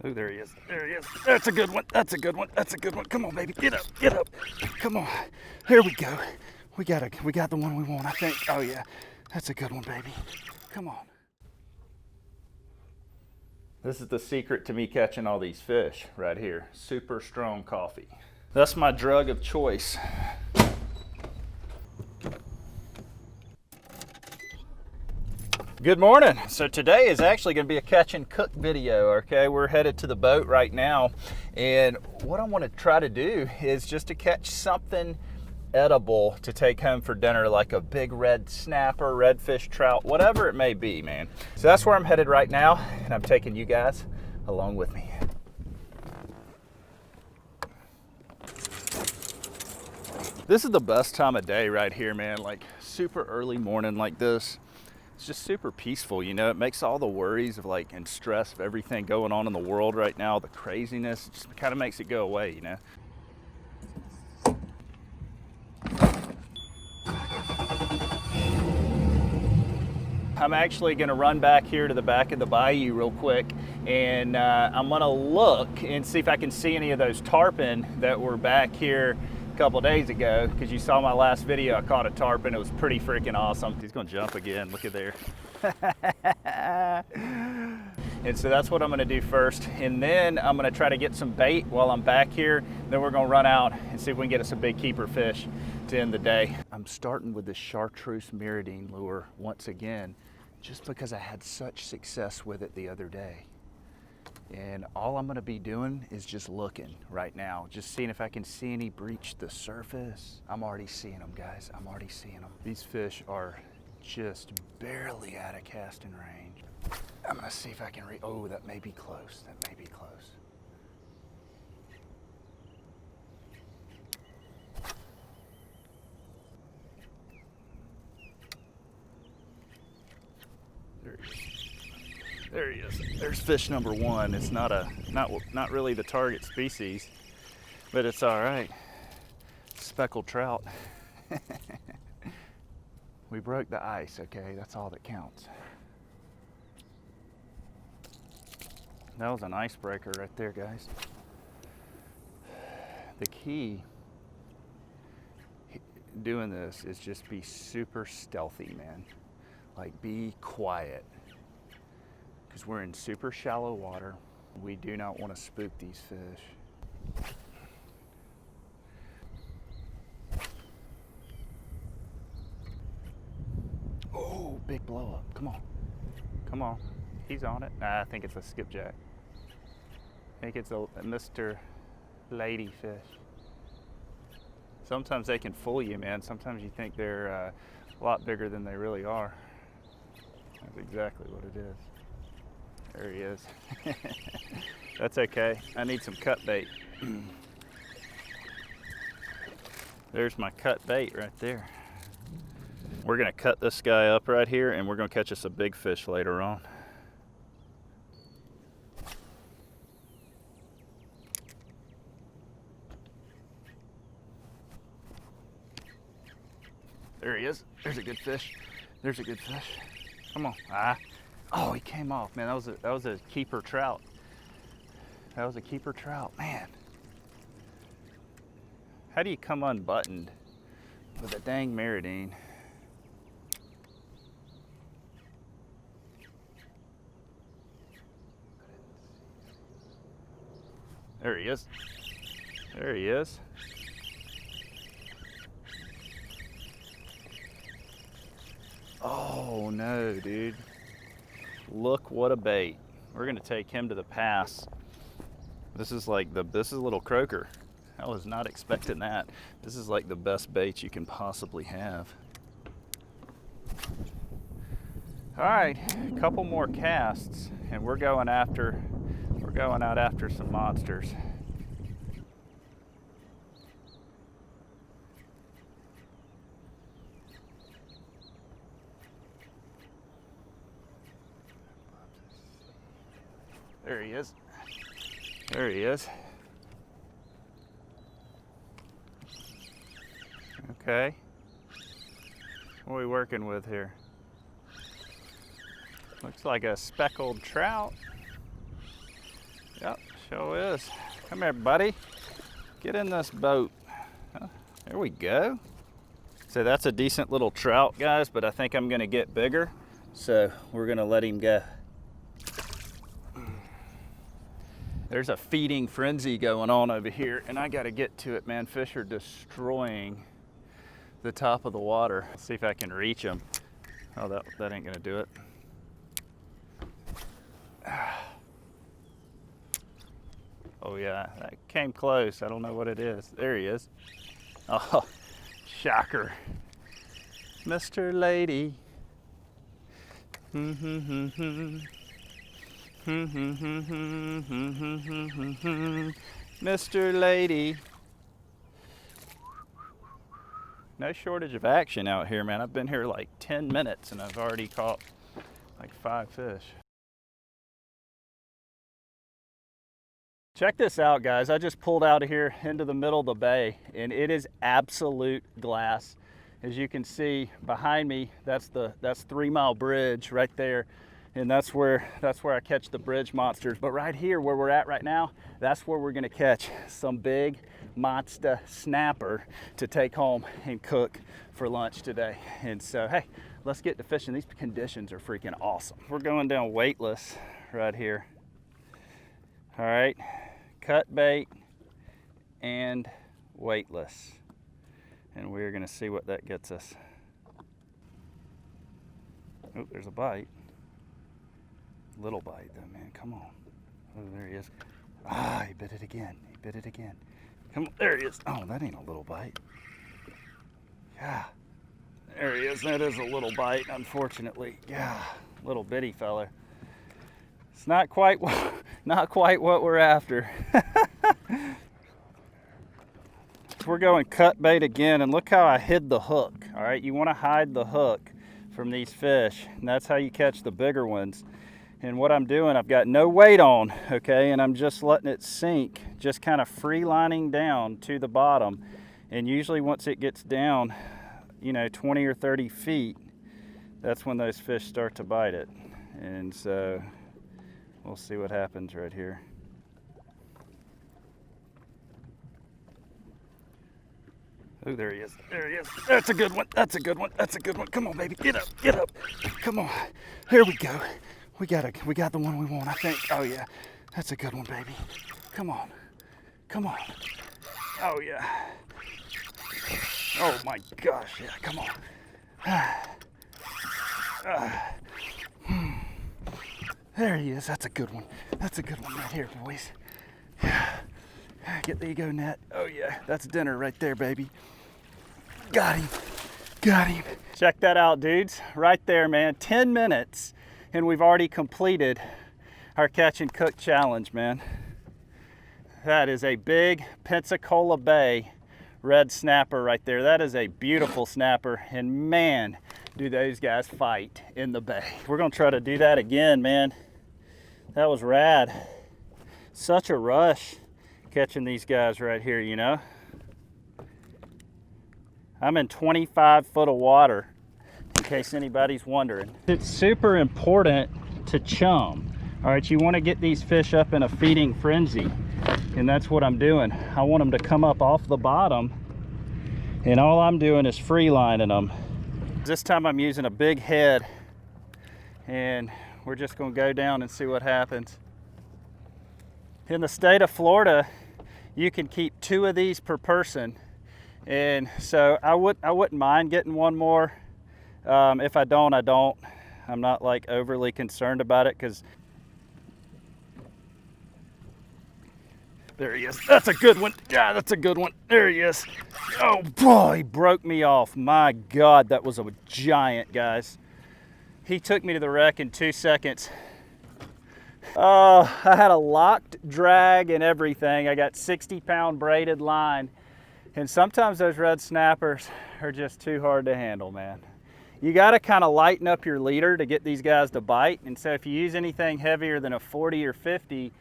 Oh, there he is. There he is. That's a good one. That's a good one. That's a good one. Come on, baby. Get up. Get up. Come on. Here we go. We got the one we want, I think. Oh yeah. That's a good one, baby. Come on. This is the secret to me catching all these fish right here. Super strong coffee. That's my drug of choice. Good morning. So today is actually going to be a catch and cook video, okay? We're headed to the boat right now, and what I want to try to do is just to catch something edible to take home for dinner, like a big red snapper, redfish, trout, whatever it may be, man. So that's where I'm headed right now, and I'm taking you guys along with me. This is the best time of day right here, man. Like super early morning like this. It's just super peaceful, you know. It makes all the worries of like and stress of everything going on in the world right now, the craziness, it just kind of makes it go away, you know. I'm actually gonna run back here to the back of the bayou real quick, and I'm gonna look and see if I can see any of those tarpon that were back here a couple days ago, because you saw my last video, I caught a tarpon. It was pretty freaking awesome. He's gonna jump again, look at there. And so that's what I'm gonna do first, and then I'm gonna try to get some bait while I'm back here. Then we're gonna run out and see if we can get us a big keeper fish to end the day. I'm starting with the chartreuse mirrodine lure once again, just because I had such success with it the other day. And all I'm gonna be doing is just looking right now, just seeing if I can see any breach the surface. I'm already seeing them, guys. I'm already seeing them. These fish are just barely out of casting range. I'm gonna see if I can oh, that may be close. That may be close. There he is. There he is. There's fish number one. It's not really the target species, but it's all right. Speckled trout. We broke the ice, okay? That's all that counts. That was an icebreaker right there, guys. The key doing this is just be super stealthy, man. Like, be quiet. Because we're in super shallow water. We do not want to spook these fish. Oh, big blow up. Come on. Come on. He's on it. Nah, I think it's a skipjack. I think it's a Mr. Ladyfish. Sometimes they can fool you, man. Sometimes you think they're a lot bigger than they really are. That's exactly what it is. There he is. That's okay. I need some cut bait. There's my cut bait right there. We're gonna cut this guy up right here, and we're gonna catch us a big fish later on. There he is. There's a good fish. There's a good fish. Come on. Ah. Oh, he came off, man. That was a keeper trout. That was a keeper trout, man. How do you come unbuttoned with a dang mirrodine? There he is. There he is. Oh no, dude. Look what a bait. We're gonna take him to the pass. This is a little croaker. I was not expecting that. This is like the best bait you can possibly have. All right, a couple more casts, and we're going out after some monsters. There he is. There he is. Okay. What are we working with here? Looks like a speckled trout. Yep, sure is. Come here, buddy. Get in this boat. Huh, there we go. So that's a decent little trout, guys, but I think I'm gonna get bigger. So we're gonna let him go. There's a feeding frenzy going on over here, and I gotta get to it, man. Fish are destroying the top of the water. Let's see if I can reach them. Oh, that ain't gonna do it. Oh yeah, that came close. I don't know what it is. There he is. Oh, shocker. Mr. Lady. Mr. Lady. No shortage of action out here, man. I've been here like 10 minutes and I've already caught like 5 fish. Check this out, guys. I just pulled out of here into the middle of the bay and it is absolute glass. As you can see behind me, that's 3 Mile Bridge right there. And that's where I catch the bridge monsters. But right here where we're at right now, that's where we're gonna catch some big monster snapper to take home and cook for lunch today. And so, hey, let's get to fishing. These conditions are freaking awesome. We're going down weightless right here. All right, cut bait and weightless. And we're gonna see what that gets us. Oh, there's a bite. Little bite though, man, come on. Oh, there he is. Ah, he bit it again, he bit it again. Come on, there he is. Oh, that ain't a little bite. Yeah, there he is, that is a little bite, unfortunately. Yeah, little bitty fella. It's not quite what we're after. We're going cut bait again, and look how I hid the hook. All right, you want to hide the hook from these fish, and that's how you catch the bigger ones. And what I'm doing, I've got no weight on, okay, and I'm just letting it sink, just kind of free lining down to the bottom. And usually once it gets down, 20 or 30 feet, that's when those fish start to bite it. And so we'll see what happens right here. Oh, there he is. There he is. That's a good one. That's a good one. That's a good one. Come on, baby. Get up. Get up. Come on. Here we go. We got the one we want, I think. Oh yeah. That's a good one, baby. Come on. Come on. Oh yeah. Oh my gosh. Yeah, come on. There he is. That's a good one. That's a good one right here, boys. Get the ego net. Oh yeah. That's dinner right there, baby. Got him. Got him. Check that out, dudes. Right there, man. 10 minutes. And we've already completed our catch and cook challenge, man. That is a big Pensacola Bay red snapper right there. That is a beautiful snapper. And man, do those guys fight in the bay. We're gonna try to do that again, man. That was rad. Such a rush catching these guys right here, I'm in 25 foot of water, in case anybody's wondering. It's super important to chum. All right, you want to get these fish up in a feeding frenzy, and that's what I'm doing. I want them to come up off the bottom, and all I'm doing is free lining them. This time I'm using a big head, and we're just going to go down and see what happens. In the state of Florida, you can keep 2 of these per person, and so I wouldn't mind getting one more. If I don't, I don't. I'm not like overly concerned about it, because there he is. That's a good one. Yeah, that's a good one. There he is. Oh boy, he broke me off. My God, that was a giant, guys. He took me to the wreck in 2 seconds. I had a locked drag and everything. I got 60-pound braided line. And sometimes those red snappers are just too hard to handle, man. You got to kind of lighten up your leader to get these guys to bite. And so if you use anything heavier than a 40 or 50,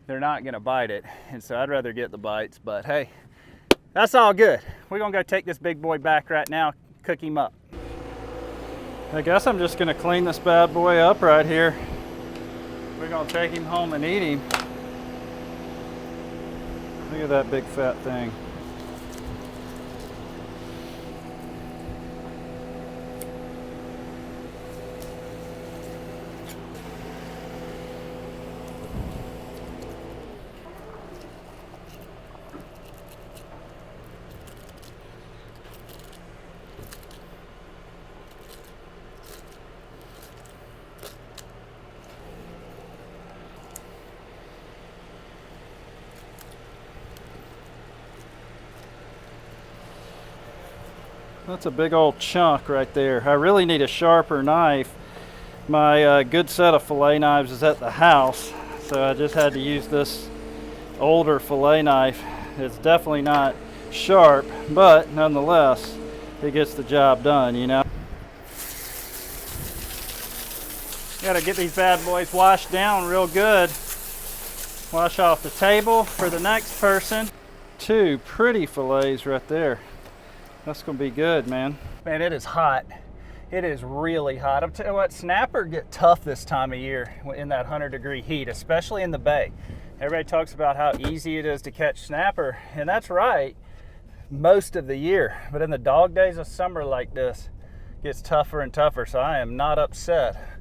they're not going to bite it. And so I'd rather get the bites. But hey, that's all good. We're going to go take this big boy back right now, cook him up. I guess I'm just going to clean this bad boy up right here. We're going to take him home and eat him. Look at that big fat thing. That's a big old chunk right there. I really need a sharper knife. My good set of fillet knives is at the house, so I just had to use this older fillet knife. It's definitely not sharp, but nonetheless, it gets the job done, you know. Gotta get these bad boys washed down real good. Wash off the table for the next person. Two pretty fillets right there. That's gonna be good, man. Man, it is hot. It is really hot. I'm telling you what, snapper get tough this time of year in that 100-degree heat, especially in the bay. Everybody talks about how easy it is to catch snapper, and that's right most of the year. But in the dog days of summer like this, it gets tougher and tougher, so I am not upset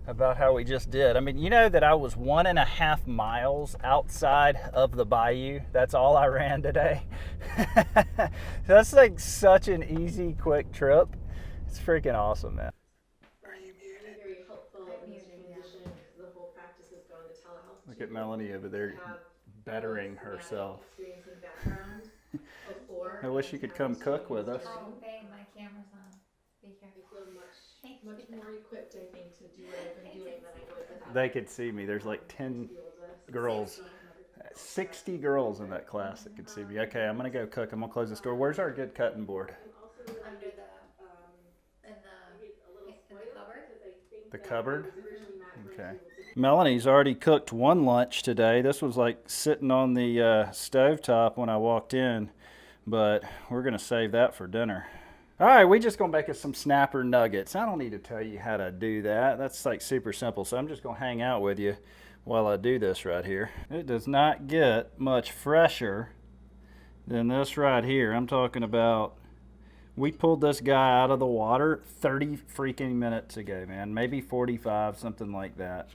about how we just did. I mean, you know that I was 1.5 miles outside of the bayou. That's all I ran today. That's like such an easy, quick trip. It's freaking awesome, man. Are you muted? Very helpful in this transition because the whole practice has gone to telehealth. Look at Melanie over there bettering herself. I wish you could come cook with us. Oh, babe, my camera's on. Be careful. I feel much more equipped, I think, to do what I've been doing than I would without. They could see me. There's like 10 girls, 60 girls in that class that could see me. Okay, I'm gonna go cook. I'm gonna close this door. Where's our good cutting board? Under in the cupboard. The cupboard? Okay. Melanie's already cooked one lunch today. This was like sitting on the stovetop when I walked in, but we're gonna save that for dinner. All right, we just gonna make us some snapper nuggets. I don't need to tell you how to do that. That's like super simple. So I'm just gonna hang out with you while I do this right here. It does not get much fresher than this right here. I'm talking about, we pulled this guy out of the water 30 freaking minutes ago, man. Maybe 45, something like that.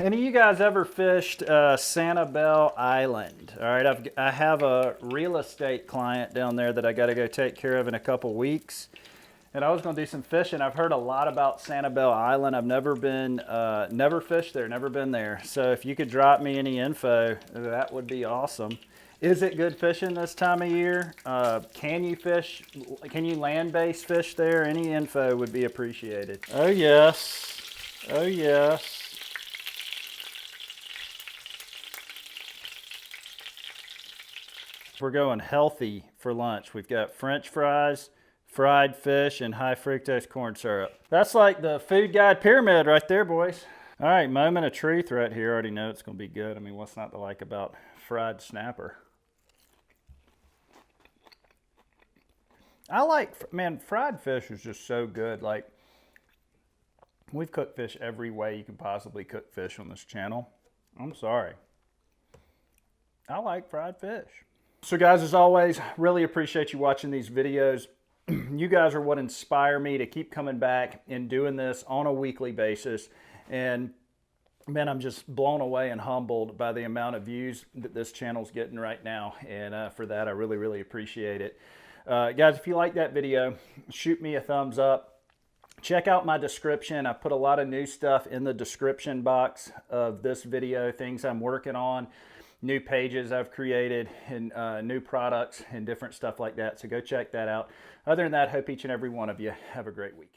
Any of you guys ever fished Sanibel Island? All right, I have a real estate client down there that I got to go take care of in a couple weeks. And I was going to do some fishing. I've heard a lot about Sanibel Island. I've never been, never fished there, never been there. So if you could drop me any info, that would be awesome. Is it good fishing this time of year? Can you fish? Can you land-based fish there? Any info would be appreciated. Oh yes, oh yes. We're going healthy for lunch. We've got French fries, fried fish, and high fructose corn syrup. That's like the food guide pyramid right there, boys. All right, moment of truth right here. I already know it's gonna be good. I mean, what's not to like about fried snapper? I like, man, fried fish is just so good. Like, we've cooked fish every way you can possibly cook fish on this channel. I'm sorry. I like fried fish. So guys, as always, really appreciate you watching these videos. You guys are what inspire me to keep coming back and doing this on a weekly basis. And man, I'm just blown away and humbled by the amount of views that this channel's getting right now. And for that, I really, really appreciate it. Guys, if you like that video, shoot me a thumbs up. Check out my description. I put a lot of new stuff in the description box of this video, things I'm working on, new pages I've created, and new products and different stuff like that. So go check that out. Other than that, hope each and every one of you have a great week.